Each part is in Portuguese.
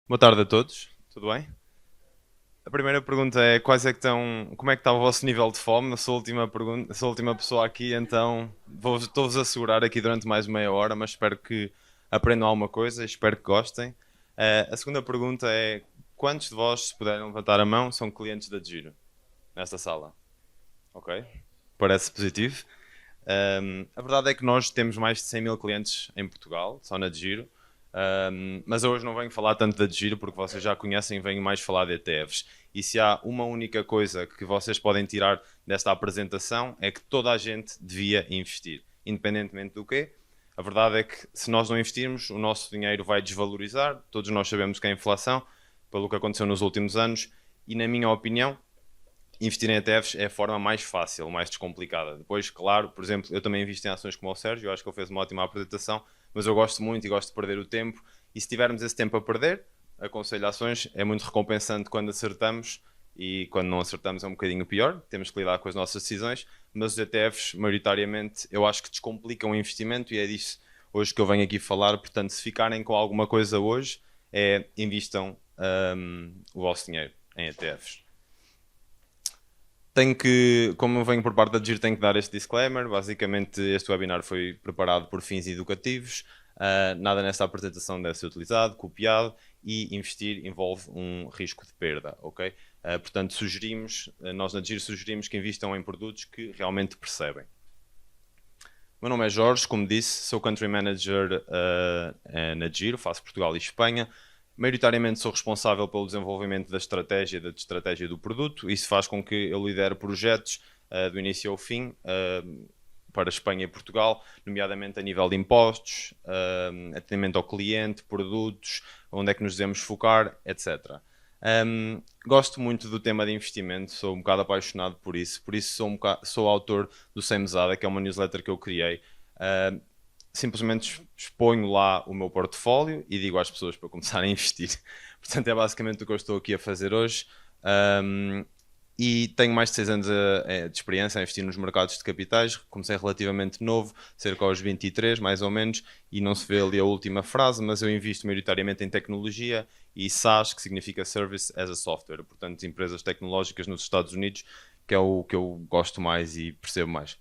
Boa tarde a todos, tudo bem? A primeira pergunta é como é que está o vosso nível de fome? Eu sou a última sou a última pessoa aqui, então estou-vos a assegurar aqui durante mais meia hora, mas espero que aprendam alguma coisa e espero que gostem. A segunda pergunta é: quantos de vós, se puderem levantar a mão, são clientes da Giro nesta sala? Ok, parece positivo. A verdade é que nós temos mais de 100 mil clientes em Portugal, só na Giro. Mas eu hoje não venho falar tanto da Giro porque vocês já conhecem, venho mais falar de ETFs. E se há uma única coisa que vocês podem tirar desta apresentação é que toda a gente devia investir, independentemente do quê. A verdade é que se nós não investirmos, o nosso dinheiro vai desvalorizar. Todos nós sabemos que é a inflação, pelo que aconteceu nos últimos anos, e na minha opinião, investir em ETFs é a forma mais fácil, mais descomplicada. Depois, claro, por exemplo, eu também invisto em ações como o Sérgio, eu acho que ele fez uma ótima apresentação, mas eu gosto muito e gosto de perder o tempo. E se tivermos esse tempo a perder, aconselho ações, é muito recompensante quando acertamos e quando não acertamos é um bocadinho pior, temos que lidar com as nossas decisões, mas os ETFs, maioritariamente, eu acho que descomplicam o investimento e é disso hoje que eu venho aqui falar. Portanto, se ficarem com alguma coisa hoje, invistam o vosso dinheiro em ETFs. Tenho que, como eu venho por parte da Giro, tenho que dar este disclaimer. Basicamente, este webinar foi preparado por fins educativos. Nada nesta apresentação deve ser utilizado, copiado, e investir envolve um risco de perda, ok? Portanto, nós na Giro sugerimos que invistam em produtos que realmente percebem. O meu nome é Jorge, como disse, sou Country Manager na Giro, faço Portugal e Espanha. Maioritariamente sou responsável pelo desenvolvimento da estratégia do produto. Isso faz com que eu lidere projetos do início ao fim para Espanha e Portugal, nomeadamente a nível de impostos, atendimento ao cliente, produtos, onde é que nos devemos focar, etc. Gosto muito do tema de investimento, sou um bocado apaixonado por isso sou autor do Sem Mesada, que é uma newsletter que eu criei. Simplesmente exponho lá o meu portfólio e digo às pessoas para começarem a investir. Portanto, é basicamente o que eu estou aqui a fazer hoje. E tenho mais de 6 anos de experiência a investir nos mercados de capitais. Comecei relativamente novo, cerca aos 23, mais ou menos, e não se vê ali a última frase, mas eu invisto maioritariamente em tecnologia e SaaS, que significa Service as a Software, portanto, empresas tecnológicas nos Estados Unidos, que é o que eu gosto mais e percebo mais.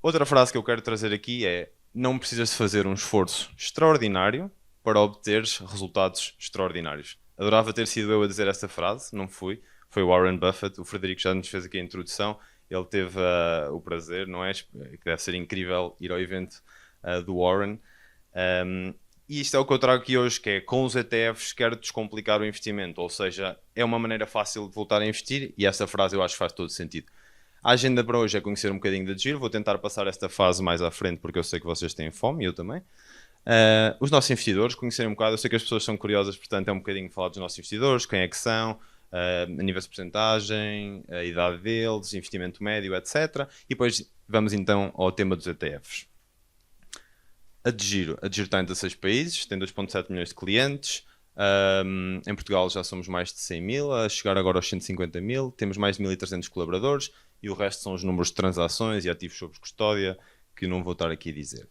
Outra frase que eu quero trazer aqui é: não precisas de fazer um esforço extraordinário para obteres resultados extraordinários. Adorava ter sido eu a dizer esta frase, não fui. Foi o Warren Buffett. O Frederico já nos fez aqui a introdução. Ele teve o prazer, não é? Que deve ser incrível ir ao evento do Warren. E isto é o que eu trago aqui hoje, que é: com os ETFs quero descomplicar o investimento, ou seja, é uma maneira fácil de voltar a investir, e essa frase eu acho que faz todo sentido. A agenda para hoje é conhecer um bocadinho da Giro. Vou tentar passar esta fase mais à frente porque eu sei que vocês têm fome e eu também. Os nossos investidores, conhecerem um bocado. Eu sei que as pessoas são curiosas, portanto é um bocadinho falar dos nossos investidores, quem é que são, a nível de porcentagem, a idade deles, investimento médio, etc. E depois vamos então ao tema dos ETFs. A Giro está em 16 países, tem 2,7 milhões de clientes. Em Portugal já somos mais de 100 mil, a chegar agora aos 150 mil. Temos mais de 1.300 colaboradores e o resto são os números de transações e ativos sob custódia, que não vou estar aqui a dizer.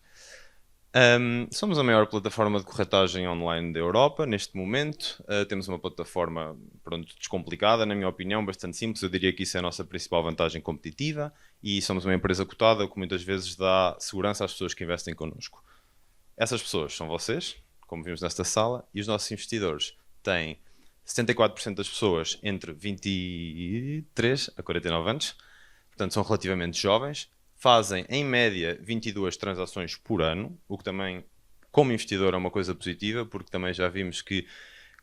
Somos a maior plataforma de corretagem online da Europa neste momento. Temos uma plataforma, pronto, descomplicada, na minha opinião, bastante simples. Eu diria que isso é a nossa principal vantagem competitiva e somos uma empresa cotada que muitas vezes dá segurança às pessoas que investem connosco. Essas pessoas são vocês, como vimos nesta sala, e os nossos investidores têm 74% das pessoas entre 23 a 49 anos, portanto são relativamente jovens, fazem em média 22 transações por ano, o que também, como investidor, é uma coisa positiva, porque também já vimos que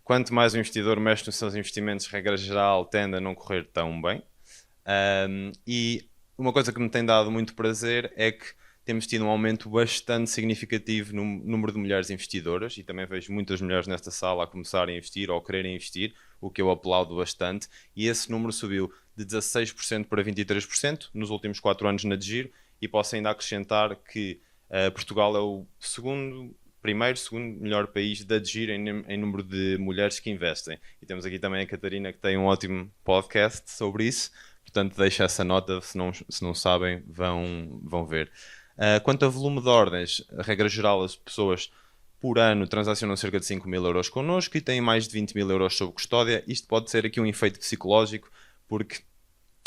quanto mais o investidor mexe nos seus investimentos, regra geral, tende a não correr tão bem. E uma coisa que me tem dado muito prazer é que temos tido um aumento bastante significativo no número de mulheres investidoras, e também vejo muitas mulheres nesta sala a começarem a investir ou a quererem investir, o que eu aplaudo bastante, e esse número subiu de 16% para 23% nos últimos 4 anos na Giro, e posso ainda acrescentar que Portugal é o segundo melhor país da Giro em número de mulheres que investem. E temos aqui também a Catarina, que tem um ótimo podcast sobre isso, portanto deixo essa nota, se não sabem, vão ver. Quanto a volume de ordens, a regra geral, as pessoas por ano transacionam cerca de 5 mil euros connosco e têm mais de 20 mil euros sob custódia. Isto pode ser aqui um efeito psicológico, porque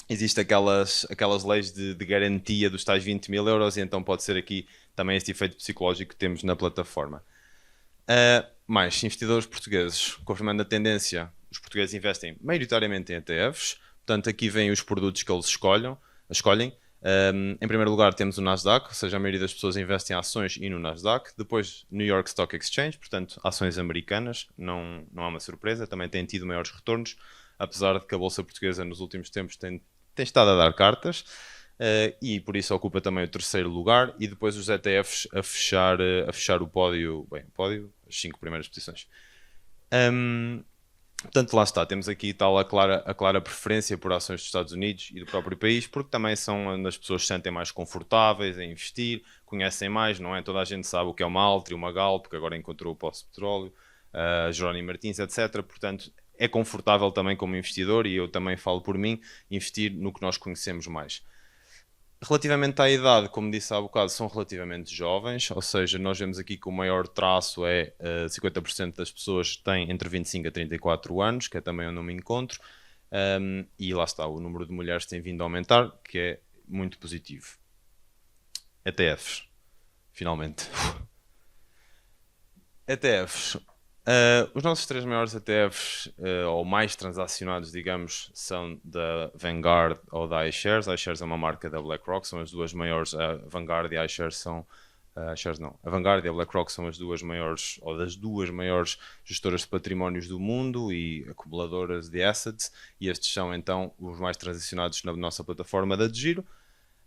existem aquelas leis de garantia dos tais 20 mil euros, e então pode ser aqui também este efeito psicológico que temos na plataforma. Mais investidores portugueses, confirmando a tendência, os portugueses investem maioritariamente em ETFs, portanto aqui vêm os produtos que eles escolhem. Em primeiro lugar temos o Nasdaq, ou seja, a maioria das pessoas investem em ações e no Nasdaq. Depois New York Stock Exchange, portanto ações americanas, não há uma surpresa, também têm tido maiores retornos, apesar de que a Bolsa Portuguesa nos últimos tempos tem estado a dar cartas, e por isso ocupa também o terceiro lugar, e depois os ETFs a fechar o pódio, as 5 primeiras posições. Portanto, lá está, temos aqui tal a clara preferência por ações dos Estados Unidos e do próprio país, porque também são onde as pessoas se sentem mais confortáveis em investir, conhecem mais, não é? Toda a gente sabe o que é uma Altri, uma Galp, que agora encontrou o Poço de Petróleo, Jerónimo Martins, etc. Portanto, é confortável também como investidor, e eu também falo por mim, investir no que nós conhecemos mais. Relativamente à idade, como disse há bocado, são relativamente jovens, ou seja, nós vemos aqui que o maior traço é 50% das pessoas têm entre 25 a 34 anos, que é também onde eu me encontro, e lá está, o número de mulheres tem vindo a aumentar, que é muito positivo. ETFs, finalmente. ETFs. Os nossos 3 maiores ETFs, ou mais transacionados, digamos, são da Vanguard ou da iShares. A iShares é uma marca da BlackRock, são as duas maiores. A Vanguard e a iShares são. A Vanguard e a BlackRock são as duas maiores, ou das duas maiores gestoras de patrimónios do mundo e acumuladoras de assets, e estes são então os mais transacionados na nossa plataforma da DeGiro.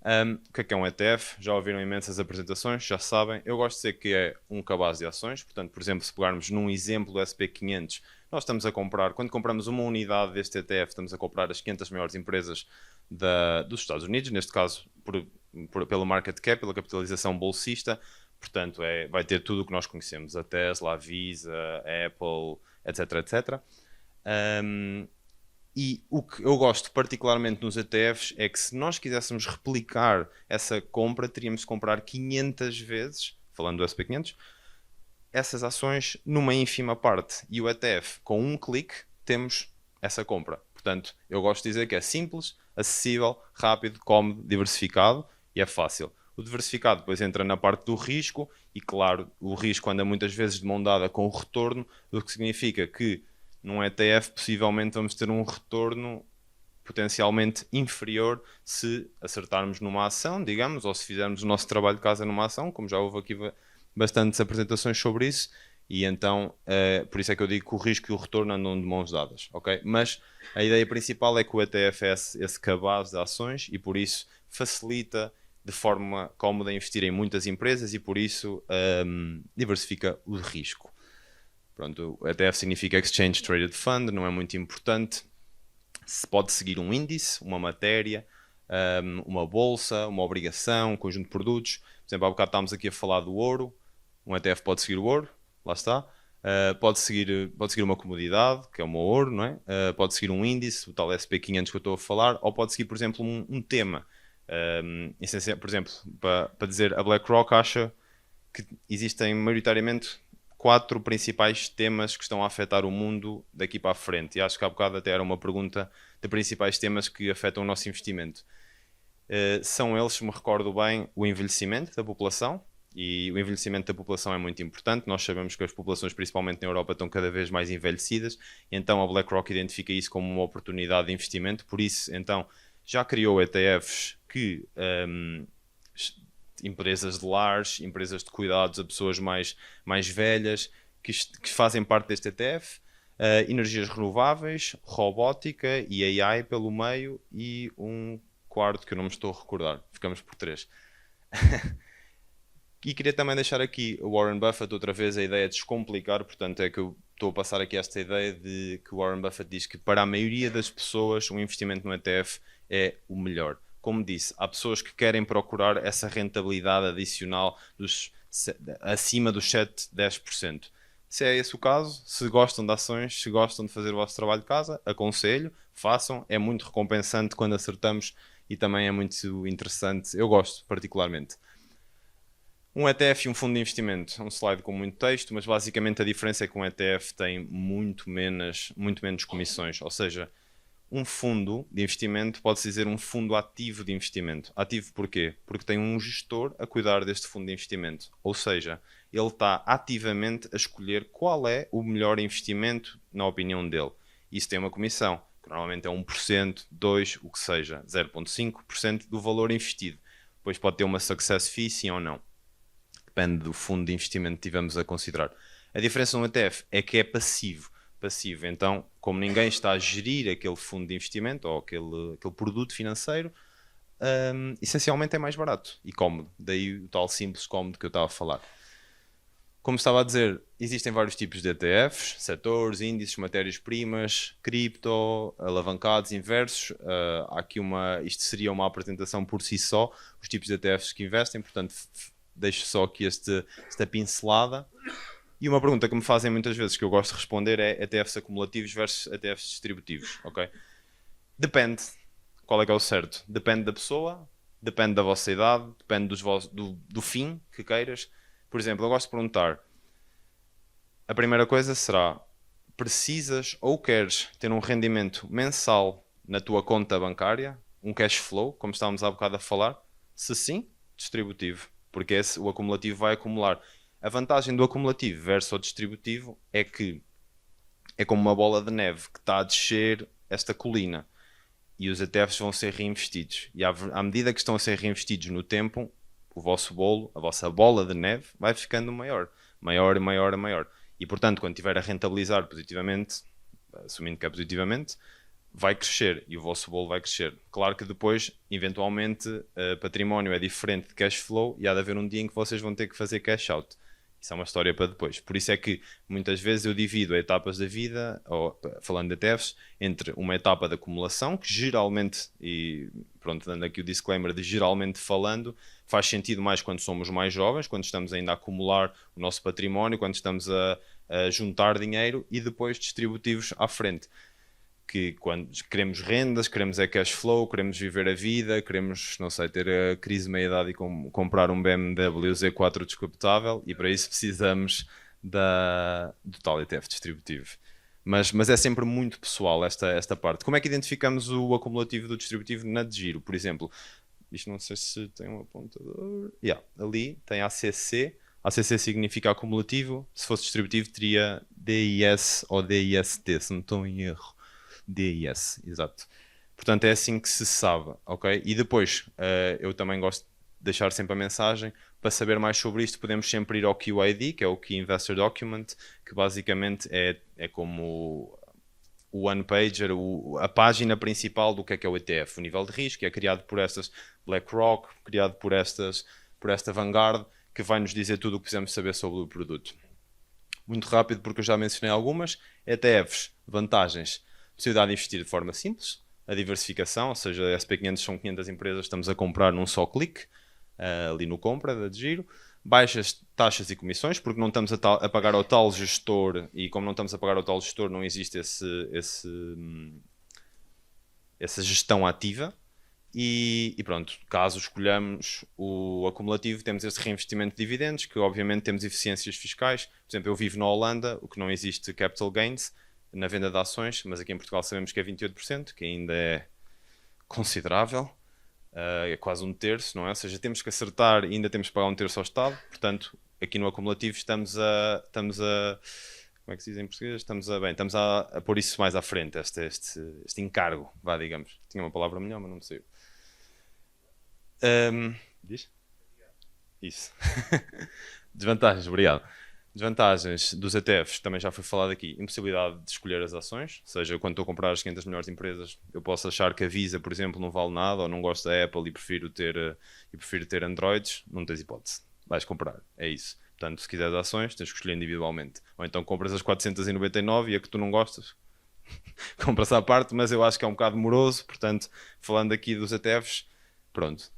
O que é um ETF? Já ouviram imensas apresentações, já sabem. Eu gosto de dizer que é um cabaz de ações. Portanto, por exemplo, se pegarmos num exemplo do SP500, nós estamos a comprar, quando compramos uma unidade deste ETF, estamos a comprar as 500 maiores empresas dos Estados Unidos, neste caso pelo market cap, pela capitalização bolsista. Portanto, vai ter tudo o que nós conhecemos: a Tesla, a Visa, a Apple, etc, etc. E o que eu gosto particularmente nos ETFs é que, se nós quiséssemos replicar essa compra, teríamos de comprar 500 vezes, falando do SP500, essas ações numa ínfima parte. E o ETF, com um clique, temos essa compra. Portanto, eu gosto de dizer que é simples, acessível, rápido, cómodo, diversificado, e é fácil. O diversificado depois entra na parte do risco, e claro, o risco anda muitas vezes de mão dada com o retorno, o que significa que num ETF possivelmente vamos ter um retorno potencialmente inferior se acertarmos numa ação, digamos, ou se fizermos o nosso trabalho de casa numa ação, como já houve aqui bastantes apresentações sobre isso, e então por isso é que eu digo que o risco e o retorno andam de mãos dadas, ok? Mas a ideia principal é que o ETF é esse cabaz de ações, e por isso facilita de forma cómoda investir em muitas empresas, e por isso diversifica o risco. Pronto, o ETF significa Exchange Traded Fund, não é muito importante. Se pode seguir um índice, uma matéria, uma bolsa, uma obrigação, um conjunto de produtos. Por exemplo, há bocado estávamos aqui a falar do ouro. Um ETF pode seguir o ouro, lá está. Pode seguir uma comodidade, que é o meu ouro, não é? Pode seguir um índice, o tal SP500 que eu estou a falar, ou pode seguir, por exemplo, um tema. Por exemplo, para dizer, a BlackRock acha que existem maioritariamente 4 principais temas que estão a afetar o mundo daqui para a frente. E acho que há bocado até era uma pergunta de principais temas que afetam o nosso investimento. São eles, se me recordo bem, o envelhecimento da população. E o envelhecimento da população é muito importante. Nós sabemos que as populações, principalmente na Europa, estão cada vez mais envelhecidas. Então a BlackRock identifica isso como uma oportunidade de investimento. Por isso, então, já criou ETFs que empresas de lares, empresas de cuidados a pessoas mais velhas, que fazem parte deste ETF, energias renováveis, robótica e AI pelo meio, e um quarto que eu não me estou a recordar. Ficamos por 3. E queria também deixar aqui o Warren Buffett outra vez, a ideia de descomplicar. Portanto, é que eu estou a passar aqui esta ideia de que o Warren Buffett diz que para a maioria das pessoas um investimento no ETF é o melhor. Como disse, há pessoas que querem procurar essa rentabilidade adicional acima dos 7, 10%. Se é esse o caso, se gostam de ações, se gostam de fazer o vosso trabalho de casa, aconselho, façam. É muito recompensante quando acertamos, e também é muito interessante. Eu gosto particularmente. Um ETF e um fundo de investimento, um slide com muito texto, mas basicamente a diferença é que um ETF tem muito menos comissões, ou seja, um fundo de investimento pode-se dizer um fundo ativo de investimento. Ativo porquê? Porque tem um gestor a cuidar deste fundo de investimento, ou seja, ele está ativamente a escolher qual é o melhor investimento na opinião dele. Isso tem uma comissão, que normalmente é 1%, 2%, o que seja, 0,5% do valor investido. Depois pode ter uma success fee, sim ou não. Depende do fundo de investimento que tivemos a considerar. A diferença no ETF é que é passivo. Então, como ninguém está a gerir aquele fundo de investimento ou aquele produto financeiro, essencialmente é mais barato e cómodo. Daí o tal simples cómodo que eu estava a falar. Como estava a dizer, existem vários tipos de ETFs, setores, índices, matérias-primas, cripto, alavancados, inversos. Isto seria uma apresentação por si só, os tipos de ETFs que investem, portanto deixo só aqui esta pincelada. E uma pergunta que me fazem muitas vezes, que eu gosto de responder, é ETFs acumulativos versus ETFs distributivos, ok? Depende. Qual é que é o certo? Depende da pessoa, depende da vossa idade, depende do fim que queiras. Por exemplo, eu gosto de perguntar, a primeira coisa será, precisas ou queres ter um rendimento mensal na tua conta bancária, um cash flow, como estávamos há bocado a falar? Se sim, distributivo, porque o acumulativo vai acumular. A vantagem do acumulativo versus o distributivo é que é como uma bola de neve que está a descer esta colina e os ETFs vão ser reinvestidos. E à medida que estão a ser reinvestidos no tempo, o vosso bolo, a vossa bola de neve vai ficando maior. Maior e maior e maior. E portanto, quando estiver a rentabilizar positivamente, assumindo que é positivamente, vai crescer e o vosso bolo vai crescer. Claro que depois, eventualmente, património é diferente de cash flow e há de haver um dia em que vocês vão ter que fazer cash out. Isso é uma história para depois. Por isso é que muitas vezes eu divido etapas da vida, ou, falando de ETFs, entre uma etapa de acumulação, que geralmente, e pronto, dando aqui o disclaimer de geralmente falando, faz sentido mais quando somos mais jovens, quando estamos ainda a acumular o nosso património, quando estamos a juntar dinheiro, e depois distributivos à frente. Que quando queremos rendas, queremos cash flow, queremos viver a vida, queremos, não sei, ter a crise de meia-idade e comprar um BMW Z4 descapotável, e para isso precisamos do tal ETF distributivo. Mas é sempre muito pessoal esta parte. Como é que identificamos o acumulativo do distributivo na de giro? Por exemplo, isto não sei se tem um apontador. Ali tem ACC. ACC significa acumulativo. Se fosse distributivo teria DIS ou DIST, se não estou em erro. DIS, exato. Portanto, é assim que se sabe, ok? E depois, eu também gosto de deixar sempre a mensagem. Para saber mais sobre isto, podemos sempre ir ao QID, que é o Key Investor Document, que basicamente é como o one-pager, a página principal do que é o ETF. O nível de risco é criado por estas BlackRock, criado por esta Vanguard, que vai nos dizer tudo o que precisamos saber sobre o produto. Muito rápido, porque eu já mencionei algumas. ETFs, vantagens. Possibilidade de investir de forma simples, a diversificação, ou seja, a SP500 são 500 empresas, estamos a comprar num só clique, ali no compra, da de giro. Baixas taxas e comissões, porque não estamos a pagar ao tal gestor, e como não estamos a pagar ao tal gestor, não existe essa gestão ativa. E pronto, caso escolhamos o acumulativo, temos esse reinvestimento de dividendos, que obviamente temos eficiências fiscais. Por exemplo, eu vivo na Holanda, o que não existe capital gains na venda de ações, mas aqui em Portugal sabemos que é 28%, que ainda é considerável, é quase um terço, não é? Ou seja, temos que acertar e ainda temos que pagar um terço ao Estado. Portanto, aqui no acumulativo estamos a como é que se diz em português? Estamos a pôr isso mais à frente, este encargo, vá, digamos. Tinha uma palavra melhor, mas não me saiu. Diz? Isso. Desvantagens, obrigado. Desvantagens dos ETFs, também já foi falado aqui, impossibilidade de escolher as ações, ou seja, quando estou a comprar as 500 melhores empresas, eu posso achar que a Visa, por exemplo, não vale nada, ou não gosto da Apple e prefiro ter Androids, não tens hipótese, vais comprar, é isso. Portanto, se quiseres ações, tens que escolher individualmente. Ou então compras as 499 e a que tu não gostas, compras à parte, mas eu acho que é um bocado moroso, portanto, falando aqui dos ETFs, pronto.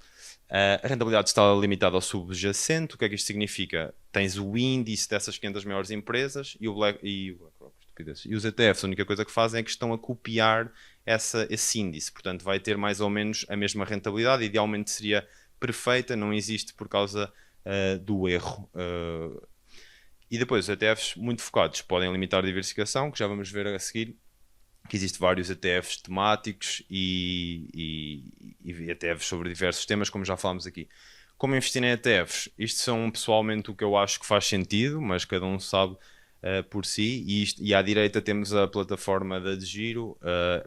A rentabilidade está limitada ao subjacente. O que é que isto significa? Tens o índice dessas 500 maiores empresas e os ETFs, a única coisa que fazem é que estão a copiar esse índice. Portanto, vai ter mais ou menos a mesma rentabilidade. Idealmente seria perfeita, não existe por causa do erro. E depois os ETFs muito focados podem limitar a diversificação, que já vamos ver a seguir, que existem vários ETFs temáticos e ETFs sobre diversos temas, como já falámos aqui. Como investir em ETFs? Isto são pessoalmente o que eu acho que faz sentido, mas cada um sabe por si. E à direita temos a plataforma da DeGiro.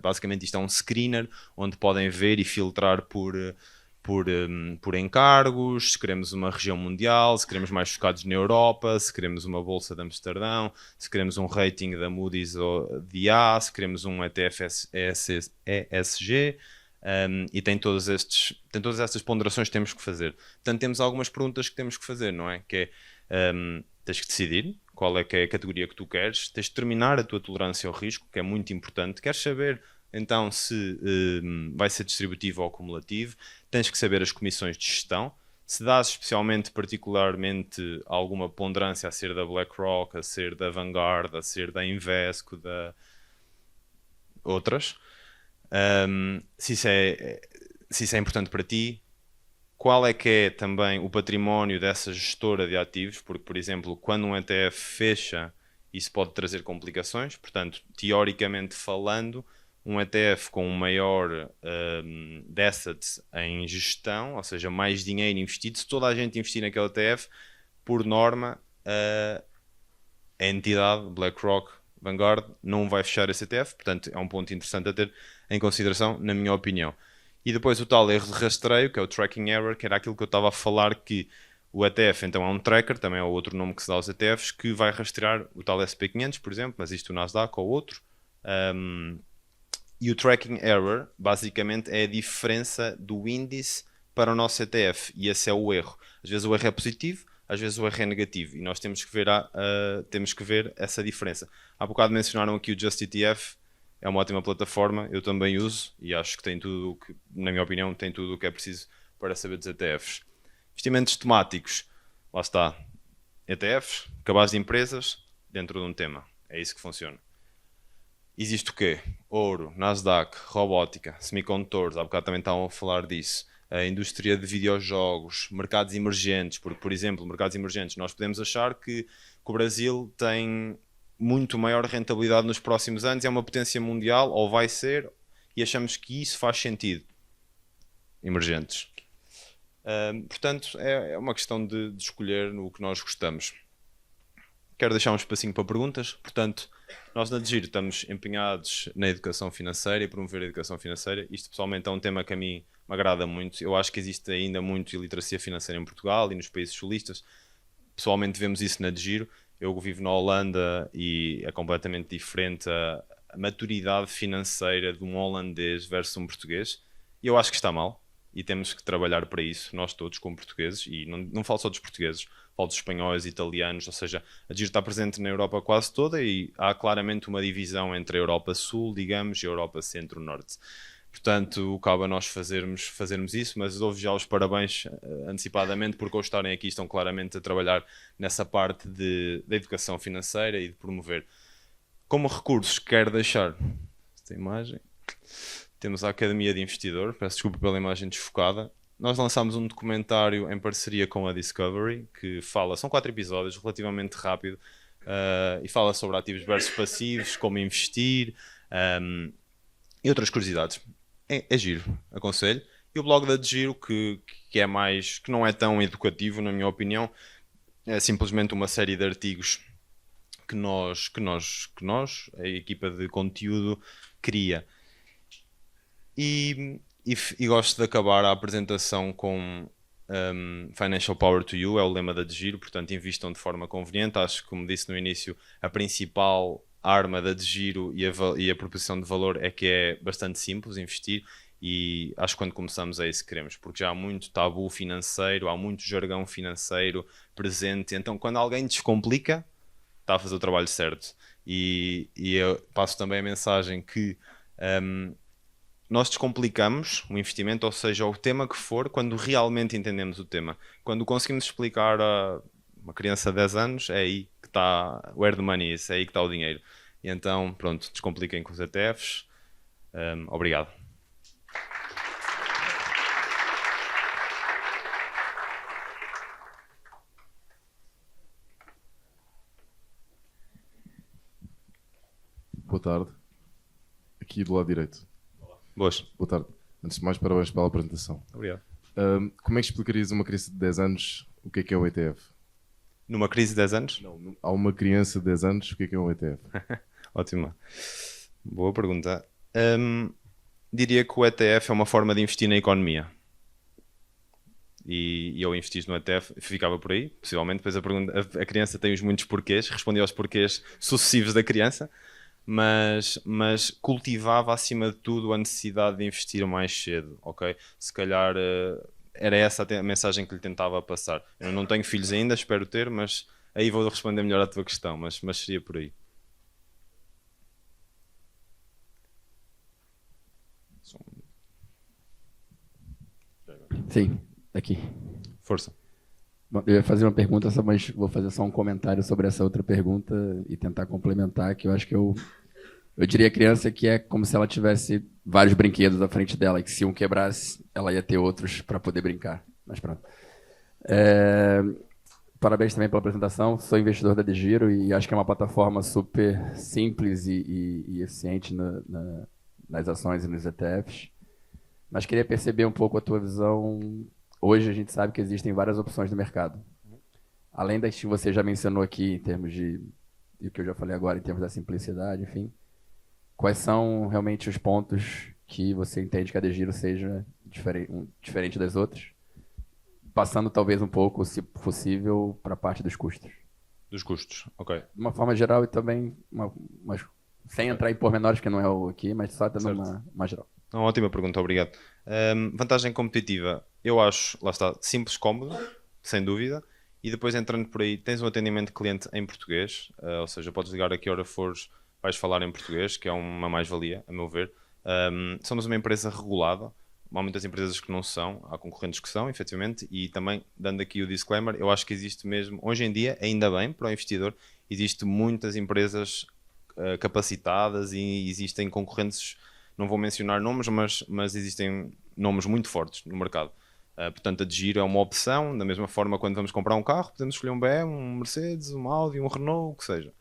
Basicamente isto é um screener onde podem ver e filtrar por encargos, se queremos uma região mundial, se queremos mais focados na Europa, se queremos uma bolsa de Amsterdão, se queremos um rating da Moody's ou de A, se queremos um ETF ESG, e tem todas estas ponderações que temos que fazer. Portanto, temos algumas perguntas que temos que fazer, não é? Que é, tens que decidir qual é que é a categoria que tu queres, tens de determinar a tua tolerância ao risco, que é muito importante, queres saber então se vai ser distributivo ou acumulativo, tens que saber as comissões de gestão, se dás especialmente, particularmente, alguma ponderância a ser da BlackRock, a ser da Vanguard, a ser da Invesco, da outras, se isso é importante para ti, qual é que é também o património dessa gestora de ativos, porque, por exemplo, quando um ETF fecha, isso pode trazer complicações, portanto, teoricamente falando, um ETF com um maior de assets em gestão, ou seja, mais dinheiro investido, se toda a gente investir naquele ETF, por norma, a entidade BlackRock, Vanguard, não vai fechar esse ETF, portanto é um ponto interessante a ter em consideração, na minha opinião. E depois o tal erro de rastreio, que é o tracking error, que era aquilo que eu estava a falar, que o ETF então é um tracker, também é outro nome que se dá aos ETFs, que vai rastrear o tal SP500, por exemplo, mas isto o Nasdaq ou outro. E o tracking error, basicamente, é a diferença do índice para o nosso ETF. E esse é o erro. Às vezes o erro é positivo, às vezes o erro é negativo. E nós temos que ver essa diferença. Há bocado mencionaram aqui o Just ETF. É uma ótima plataforma. Eu também uso. E acho que tem tudo o que, na minha opinião, tem tudo o que é preciso para saber dos ETFs. Investimentos temáticos. Lá está. ETFs, cabaz de empresas, dentro de um tema. É isso que funciona. Existe o quê? Ouro, Nasdaq, robótica, semicondutores, há bocado também estavam a falar disso. A indústria de videojogos, mercados emergentes, porque, por exemplo, mercados emergentes, nós podemos achar que o Brasil tem muito maior rentabilidade nos próximos anos, é uma potência mundial, ou vai ser, e achamos que isso faz sentido. Emergentes. Portanto, é uma questão de escolher no que nós gostamos. Quero deixar um espacinho para perguntas, portanto, nós na DeGiro estamos empenhados na educação financeira e promover a educação financeira. Isto pessoalmente é um tema que a mim me agrada muito. Eu acho que existe ainda muito iliteracia financeira em Portugal e nos países sulistas. Pessoalmente vemos isso na DeGiro. Eu vivo na Holanda e é completamente diferente a maturidade financeira de um holandês versus um português. E eu acho que está mal e temos que trabalhar para isso, nós todos como portugueses, e não falo só dos portugueses, falo dos espanhóis, italianos, ou seja, a DeGiro está presente na Europa quase toda e há claramente uma divisão entre a Europa Sul, digamos, e a Europa Centro-Norte. Portanto, cabe a nós fazermos isso, mas dou-vos já os parabéns antecipadamente por estarem aqui, estão claramente a trabalhar nessa parte da educação financeira e de promover. Como recursos, quero deixar esta imagem. Temos a Academia de Investidor, peço desculpa pela imagem desfocada. Nós lançámos um documentário em parceria com a Discovery, que são 4 episódios, relativamente rápido, e fala sobre ativos versus passivos, como investir, e outras curiosidades. É giro, aconselho. E o blog da DeGiro, que não é tão educativo, na minha opinião, é simplesmente uma série de artigos que a equipa de conteúdo, cria. E gosto de acabar a apresentação com Financial Power to You, é o lema da DeGiro, portanto invistam de forma conveniente. Acho que, como disse no início, a principal arma da DeGiro e a proposição de valor é que é bastante simples investir, e acho que quando começamos é isso que queremos, porque já há muito tabu financeiro, há muito jargão financeiro presente, então quando alguém descomplica, está a fazer o trabalho certo. E eu passo também a mensagem que nós descomplicamos o investimento, ou seja, o tema que for, quando realmente entendemos o tema. Quando conseguimos explicar a uma criança de 10 anos, é aí que está where the money is, é aí que está o dinheiro. E então, pronto, descompliquem com os ETFs. Obrigado. Boa tarde. Aqui do lado direito. Boas. Boa tarde. Antes de mais, parabéns pela apresentação. Obrigado. Como é que explicarias a uma criança de 10 anos o que é um ETF? Numa crise de 10 anos? Não, a uma criança de 10 anos o que é um ETF? Ótima. Boa pergunta. Diria que o ETF é uma forma de investir na economia. E eu investi no ETF, ficava por aí, possivelmente. Depois a criança tem os muitos porquês, respondia aos porquês sucessivos da criança, mas cultivava acima de tudo a necessidade de investir mais cedo, ok? Se calhar era essa a mensagem que lhe tentava passar. Eu não tenho filhos ainda, espero ter, mas aí vou responder melhor à tua questão, mas seria por aí. Sim, aqui. Força. Bom, eu ia fazer uma pergunta, mas vou fazer só um comentário sobre essa outra pergunta e tentar complementar, que eu acho que eu diria à criança que é como se ela tivesse vários brinquedos à frente dela, e que se um quebrasse, ela ia ter outros para poder brincar. Mas pronto. Parabéns também pela apresentação. Sou investidor da DeGiro e acho que é uma plataforma super simples e eficiente nas ações e nos ETFs. Mas queria perceber um pouco a tua visão. Hoje a gente sabe que existem várias opções no mercado. Além das que você já mencionou aqui, em termos de o que eu já falei agora, em termos da simplicidade, enfim. Quais são realmente os pontos que você entende que a DeGiro seja diferente das outras? Passando talvez um pouco, se possível, para a parte dos custos. Dos custos, ok. De uma forma geral e também, sem entrar em pormenores, que não é o aqui, mas só dando uma geral. Uma ótima pergunta, obrigado. Vantagem competitiva, eu acho, lá está, simples, cómodo, sem dúvida, e depois entrando por aí, tens um atendimento de cliente em português, ou seja, podes ligar a que hora fores, vais falar em português, que é uma mais-valia, a meu ver. Somos uma empresa regulada, há muitas empresas que não são, há concorrentes que são, efetivamente, e também, dando aqui o disclaimer, eu acho que existe mesmo, hoje em dia, ainda bem, para o investidor, existe muitas empresas capacitadas e existem concorrentes, não vou mencionar nomes, mas existem nomes muito fortes no mercado. Portanto, a DeGiro é uma opção, da mesma forma quando vamos comprar um carro, podemos escolher um BM, um Mercedes, um Audi, um Renault, o que seja.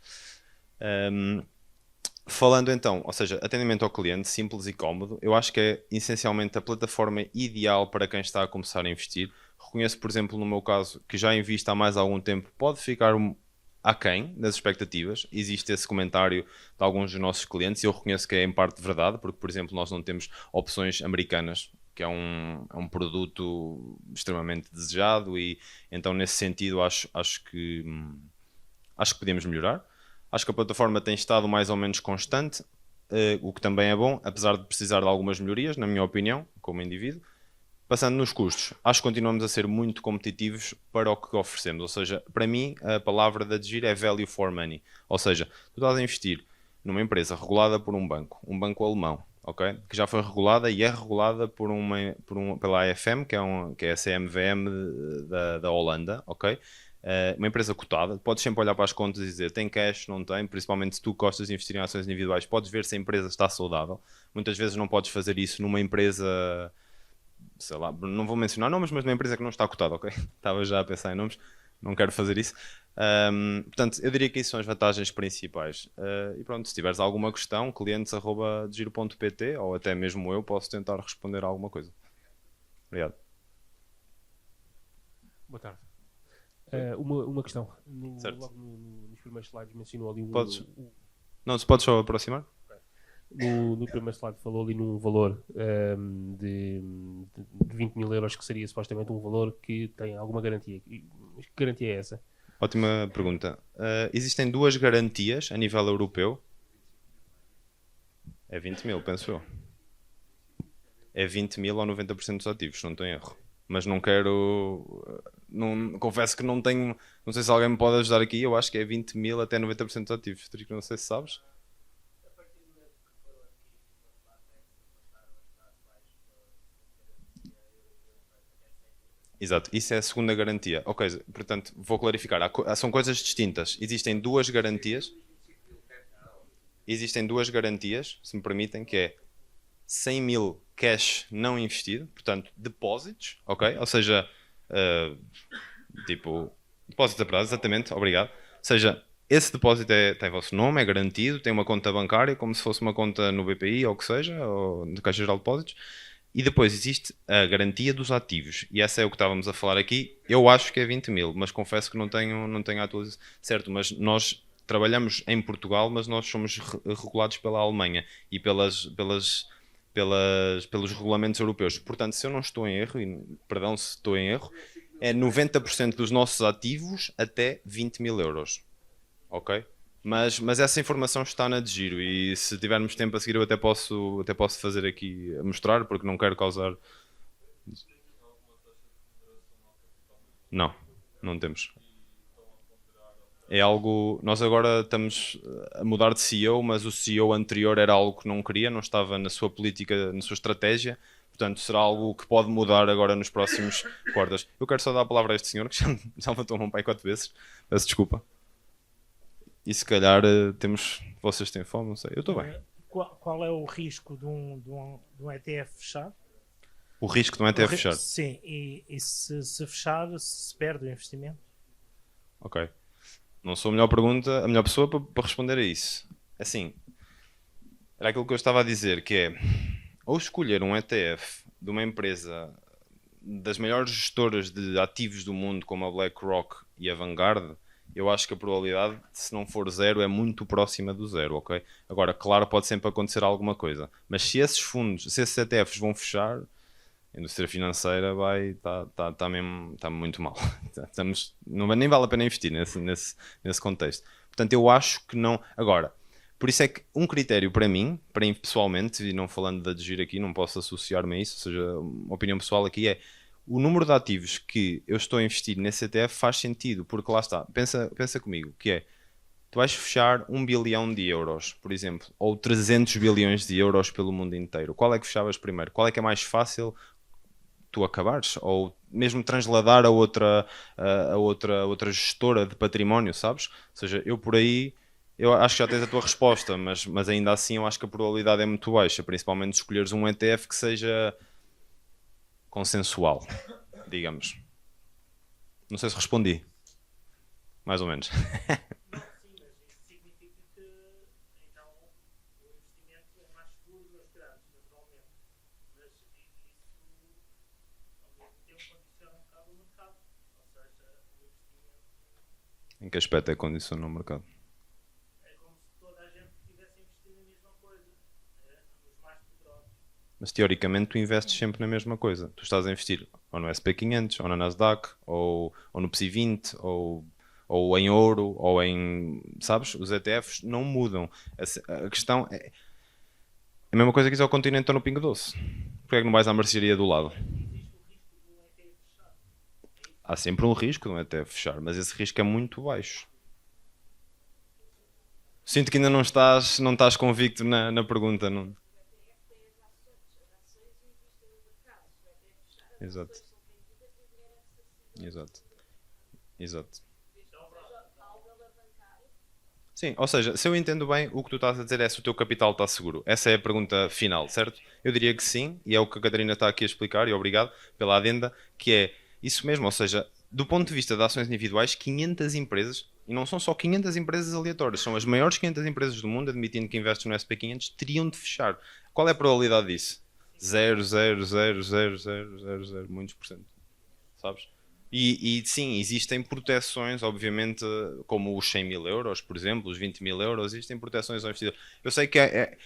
Falando então, ou seja, atendimento ao cliente, simples e cómodo, eu acho que é essencialmente a plataforma ideal para quem está a começar a investir. Reconheço, por exemplo, no meu caso, que já invisto há mais algum tempo, pode ficar aquém das expectativas. Existe esse comentário de alguns dos nossos clientes e eu reconheço que é em parte verdade, porque, por exemplo, nós não temos opções americanas, que é um produto extremamente desejado e então nesse sentido acho que podemos melhorar. Acho que a plataforma tem estado mais ou menos constante, o que também é bom, apesar de precisar de algumas melhorias, na minha opinião, como indivíduo. Passando nos custos, acho que continuamos a ser muito competitivos para o que oferecemos. Ou seja, para mim, a palavra da DeGiro é value for money. Ou seja, tu estás a investir numa empresa regulada por um banco alemão, okay? Que já foi regulada e é regulada pela AFM, que é a CMVM da Holanda, ok? Uma empresa cotada, podes sempre olhar para as contas e dizer tem cash, não tem, principalmente se tu gostas de investir em ações individuais, podes ver se a empresa está saudável. Muitas vezes não podes fazer isso numa empresa, sei lá, não vou mencionar nomes, mas numa empresa que não está cotada, ok? Estava já a pensar em nomes, não quero fazer isso. Portanto, eu diria que isso são as vantagens principais. E pronto, se tiveres alguma questão, clientes@degiro.pt ou até mesmo eu posso tentar responder a alguma coisa. Obrigado. Boa tarde. Uma questão. Certo. Logo nos primeiros slides mencionou ali Não, se podes só aproximar? no primeiro slide falou ali num valor de 20 mil euros, que seria supostamente um valor que tem alguma garantia. Que garantia é essa? Ótima pergunta. Existem duas garantias a nível europeu. É 20 mil, penso eu. É 20 mil ou 90% dos ativos, se não tenho erro. Mas não quero... confesso que não tenho... Não sei se alguém me pode ajudar aqui. Eu acho que é 20 mil até 90% dos ativos. Não sei se sabes. Exato, isso é a segunda garantia. Ok, portanto, vou clarificar. São coisas distintas. Existem duas garantias. Existem duas garantias, se me permitem, que é 100 mil cash não investido, portanto, depósitos, ok? Ou seja, tipo, depósitos a prazo, exatamente, obrigado. Ou seja, esse depósito tem vosso nome, é garantido, tem uma conta bancária, como se fosse uma conta no BPI ou o que seja, ou na Caixa Geral de Depósitos. E depois existe a garantia dos ativos. E essa é o que estávamos a falar aqui. Eu acho que é 20 mil, mas confesso que não tenho a atualização. Certo, mas nós trabalhamos em Portugal, mas nós somos regulados pela Alemanha e pelos regulamentos europeus. Portanto, se eu não estou em erro, e perdão se estou em erro, é 90% dos nossos ativos até 20 mil euros. Ok? Mas essa informação está na de giro e se tivermos tempo a seguir eu até posso fazer aqui, a mostrar, porque não quero causar... Não temos. É algo... Nós agora estamos a mudar de CEO, mas o CEO anterior era algo que não queria, não estava na sua política, na sua estratégia. Portanto, será algo que pode mudar agora nos próximos quartos. Eu quero só dar a palavra a este senhor, que já levantou a mão para aí 4 vezes. Peço desculpa. E se calhar vocês têm fome, não sei. Eu estou bem. Qual é o risco de um ETF fechar? O risco de um ETF fechar? Sim, e se fechar, se perde o investimento? Ok. Não sou a melhor pessoa para responder a isso. Assim, era aquilo que eu estava a dizer, que é, ou escolher um ETF de uma empresa das maiores gestoras de ativos do mundo, como a BlackRock e a Vanguard, eu acho que a probabilidade, se não for zero, é muito próxima do zero, ok? Agora, claro, pode sempre acontecer alguma coisa. Mas se esses ETFs vão fechar, a indústria financeira está muito mal. Nem vale a pena investir nesse contexto. Portanto, eu acho que não... Agora, por isso é que um critério para mim, pessoalmente, e não falando da Digir aqui, não posso associar-me a isso, ou seja, uma opinião pessoal aqui é o número de ativos que eu estou a investir nesse ETF faz sentido, porque lá está, pensa comigo, que é, tu vais fechar 1 bilhão de euros, por exemplo, ou 300 bilhões de euros pelo mundo inteiro. Qual é que fechavas primeiro? Qual é que é mais fácil tu acabares? Ou mesmo transladar a outra gestora de património, sabes? Ou seja, eu por aí, eu acho que já tens a tua resposta, mas ainda assim eu acho que a probabilidade é muito baixa, principalmente se escolheres um ETF que seja consensual, digamos. Não sei se respondi. Mais ou menos. Sim, mas isso significa que então o investimento é mais seguro nos grandes, naturalmente. Mas isso ao mesmo tempo condiciona um bocado o mercado. Ou seja, o investimento. Em que aspecto é que condiciona o mercado? É como se toda a gente estivesse a investir na mesma coisa. Os mais poderosos. Mas teoricamente tu investes sempre na mesma coisa. Tu estás a investir ou no SP500, ou na Nasdaq, ou no PSI 20, ou em ouro, ou em... Sabes? Os ETFs não mudam. A questão é a mesma coisa que diz ao continente ou no Pingo Doce. Porquê é que não vais à mercearia do lado? Há sempre um risco de um ETF fechar, mas esse risco é muito baixo. Sinto que ainda não estás convicto na pergunta. Não? Exato. Sim, ou seja, se eu entendo bem, o que tu estás a dizer é se o teu capital está seguro. Essa é a pergunta final, certo? Eu diria que sim, e é o que a Catarina está aqui a explicar, e obrigado pela adenda, que é isso mesmo, ou seja, do ponto de vista de ações individuais, 500 empresas, e não são só 500 empresas aleatórias, são as maiores 500 empresas do mundo, admitindo que investem no SP500, teriam de fechar. Qual é a probabilidade disso? 0,00000, muitos por cento. Sabes? E sim, existem proteções, obviamente, como os 100 mil euros, por exemplo, os 20 mil euros, existem proteções ao investidor. Eu sei que é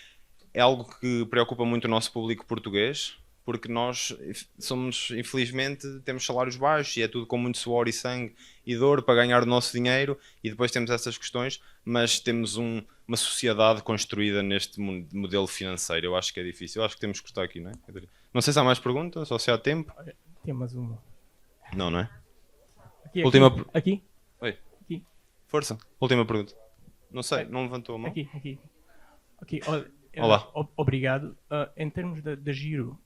algo que preocupa muito o nosso público português, porque nós somos, infelizmente, temos salários baixos e é tudo com muito suor e sangue e dor para ganhar o nosso dinheiro e depois temos essas questões, mas temos uma sociedade construída neste modelo financeiro. Eu acho que é difícil. Eu acho que temos que cortar aqui, não é? Não sei se há mais perguntas ou se há tempo. Tem mais uma. Não é? Última... Aqui? Oi. Aqui. Força. Última pergunta. Não sei, não levantou a mão. Aqui. Olá. Obrigado. Em termos de giro,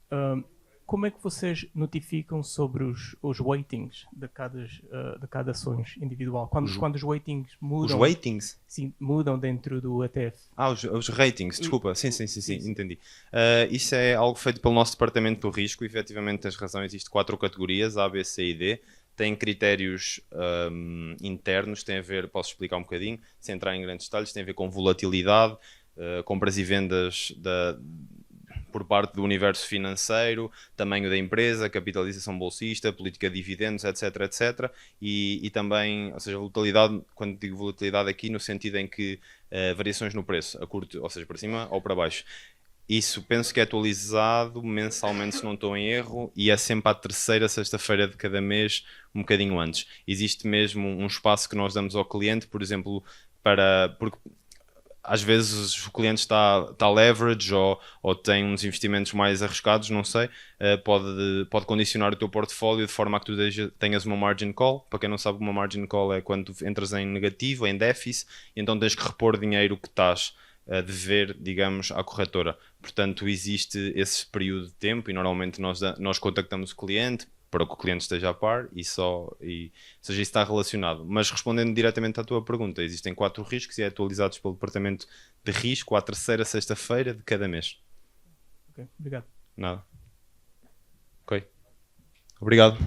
como é que vocês notificam sobre os weightings de cada ações individual? Quando os weightings mudam... Os weightings? Sim, mudam dentro do ETF. Os ratings, desculpa. Sim, entendi. Isso é algo feito pelo nosso departamento do risco. Efetivamente tens razão, existem 4 categorias, A, B, C e D. tem critérios internos, tem a ver, posso explicar um bocadinho, sem entrar em grandes detalhes, tem a ver com volatilidade, compras e vendas por parte do universo financeiro, tamanho da empresa, capitalização bolsista, política de dividendos, etc, etc. E também, ou seja, volatilidade, quando digo volatilidade aqui, no sentido em que variações no preço, a curto, ou seja, para cima ou para baixo. Isso penso que é atualizado mensalmente, se não estou em erro, e é sempre à terceira sexta-feira de cada mês, um bocadinho antes. Existe mesmo um espaço que nós damos ao cliente, por exemplo, porque às vezes o cliente está leverage ou tem uns investimentos mais arriscados, não sei, pode condicionar o teu portfólio de forma a que tu tenhas uma margin call. Para quem não sabe, uma margin call é quando tu entras em negativo, em déficit, e então tens que repor dinheiro que estás a dever, digamos, à corretora. Portanto, existe esse período de tempo e normalmente nós contactamos o cliente para que o cliente esteja a par ou seja, isso está relacionado. Mas respondendo diretamente à tua pergunta, existem 4 riscos e é atualizados pelo departamento de risco à terceira sexta-feira de cada mês. Ok, obrigado. Nada. Ok. Obrigado.